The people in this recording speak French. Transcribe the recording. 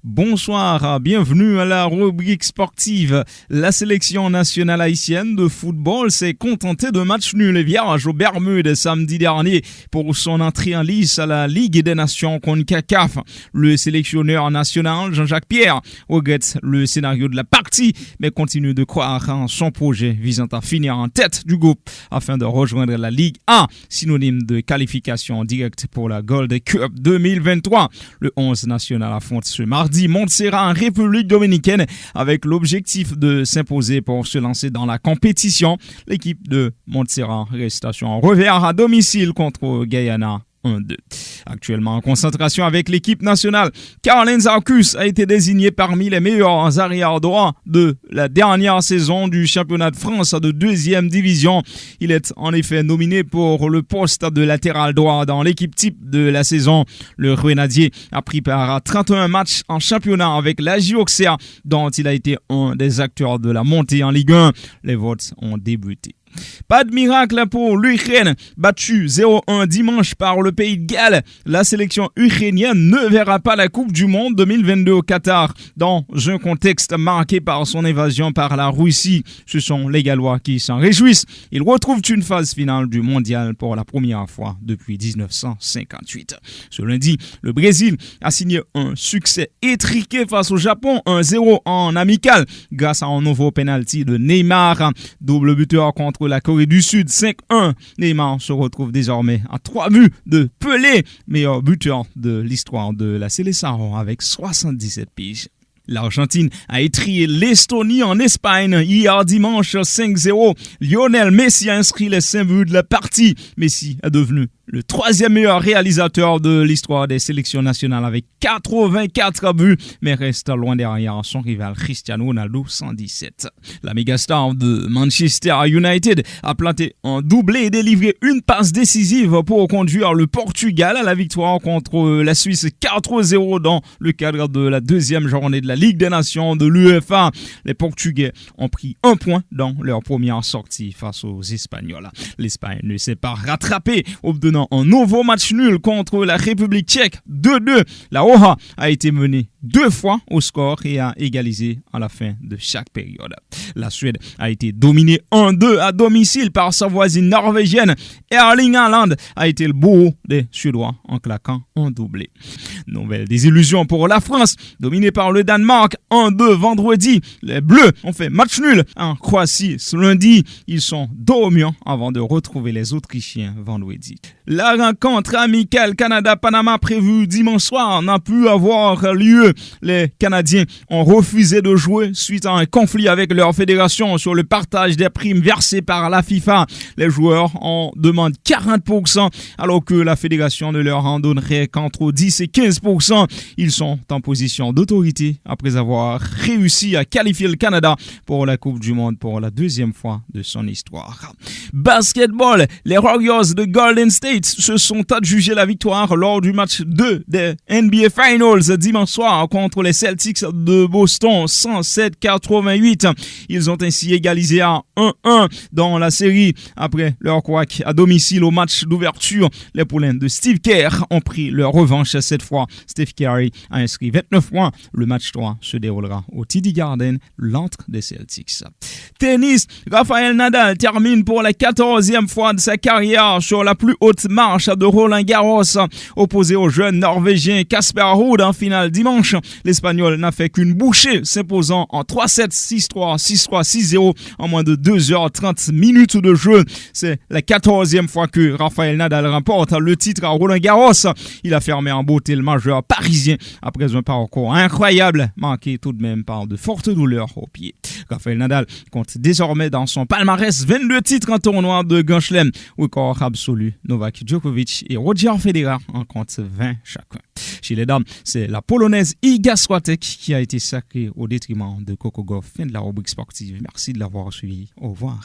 Bonsoir, bienvenue à la rubrique sportive. La sélection nationale haïtienne de football s'est contentée de match nul et vierge aux Bermudes samedi dernier pour son entrée en lice à la Ligue des Nations CONCACAF. Le sélectionneur national Jean-Jacques Pierre regrette le scénario de la partie mais continue de croire en son projet visant à finir en tête du groupe afin de rejoindre la Ligue A, synonyme de qualification directe pour la Gold Cup 2023. Le 11 national affronte ce mardi Montserrat en République dominicaine avec l'objectif de s'imposer pour se lancer dans la compétition. L'équipe de Montserrat reste sur un revers à domicile contre Guyana 1-2. Actuellement en concentration avec l'équipe nationale, Carlin Zarkus a été désigné parmi les meilleurs arrières droits de la dernière saison du championnat de France de deuxième division. Il est en effet nominé pour le poste de latéral droit dans l'équipe type de la saison. Le Grenadier a pris part à 31 matchs en championnat avec l'AJ Auxerre, dont il a été un des acteurs de la montée en Ligue 1. Les votes ont débuté. Pas de miracle pour l'Ukraine, battu 0-1 dimanche par le pays de Galles. La sélection ukrainienne ne verra pas la Coupe du Monde 2022 au Qatar dans un contexte marqué par son évasion par la Russie. Ce sont les Gallois qui s'en réjouissent. Ils retrouvent une phase finale du mondial pour la première fois depuis 1958. Ce lundi, le Brésil a signé un succès étriqué face au Japon, 1-0 en amical grâce à un nouveau penalty de Neymar, double buteur contre la Corée du Sud, 5-1. Neymar se retrouve désormais à 3 buts de Pelé, meilleur buteur de l'histoire de la Seleção avec 77 piges. L'Argentine a étrié l'Estonie en Espagne hier dimanche 5-0. Lionel Messi a inscrit les 5 buts de la partie. Messi est devenu le troisième meilleur réalisateur de l'histoire des sélections nationales avec 84 buts, mais reste loin derrière son rival Cristiano Ronaldo, 117. La mégastar de Manchester United a planté un doublé et délivré une passe décisive pour conduire le Portugal à la victoire contre la Suisse 4-0 dans le cadre de la deuxième journée de la Ligue des Nations de l'UEFA. Les Portugais ont pris un point dans leur première sortie face aux Espagnols. L'Espagne ne s'est pas rattrapée, obtenant un nouveau match nul contre la République tchèque 2-2. La Roja a été menée 2 fois au score et a égalisé à la fin de chaque période. La Suède a été dominée 1-2 à domicile par sa voisine norvégienne. Erling Haaland a été le bourreau des Suédois en claquant un doublé. Nouvelle désillusion pour la France, dominée par le Danemark 1-2 vendredi. Les Bleus ont fait match nul en Croatie ce lundi. Ils sont dos au mur avant de retrouver les Autrichiens vendredi. La rencontre amicale Canada-Panama prévue dimanche soir n'a pu avoir lieu. Les Canadiens ont refusé de jouer suite à un conflit avec leur fédération sur le partage des primes versées par la FIFA. Les joueurs en demandent 40% alors que la fédération ne leur en donnerait qu'entre 10 et 15%. Ils sont en position d'autorité après avoir réussi à qualifier le Canada pour la Coupe du Monde pour la deuxième fois de son histoire. Basketball, les Warriors de Golden State se sont adjugés la victoire lors du match 2 des NBA Finals dimanche soir contre les Celtics de Boston 107-88. Ils ont ainsi égalisé à 1-1 dans la série après leur couac à domicile au match d'ouverture. Les poulains de Steve Kerr ont pris leur revanche cette fois. Steve Curry a inscrit 29 points. Le match 3 se déroulera au TD Garden, l'antre des Celtics. Tennis, Rafael Nadal termine pour la 14e fois de sa carrière sur la plus haute marche de Roland-Garros. Opposé au jeune norvégien Casper Ruud en finale dimanche, l'Espagnol n'a fait qu'une bouchée, s'imposant en 3-7, 6-3, 6-3, 6-0 en moins de 2h30 minutes de jeu. C'est la 14e fois que Rafael Nadal remporte le titre à Roland-Garros. Il a fermé en beauté le majeur parisien après un parcours incroyable, marqué tout de même par de fortes douleurs aux pieds. Rafael Nadal compte désormais dans son palmarès 22 titres en tournoi de Grand Chelem. Record absolu, Novak Djokovic et Roger Federer en comptent 20 chacun. Chez les dames, c'est la Polonaise Iga Swiatek qui a été sacrée au détriment de Coco Gauff. Fin de la rubrique sportive. Merci de l'avoir suivi. Au revoir.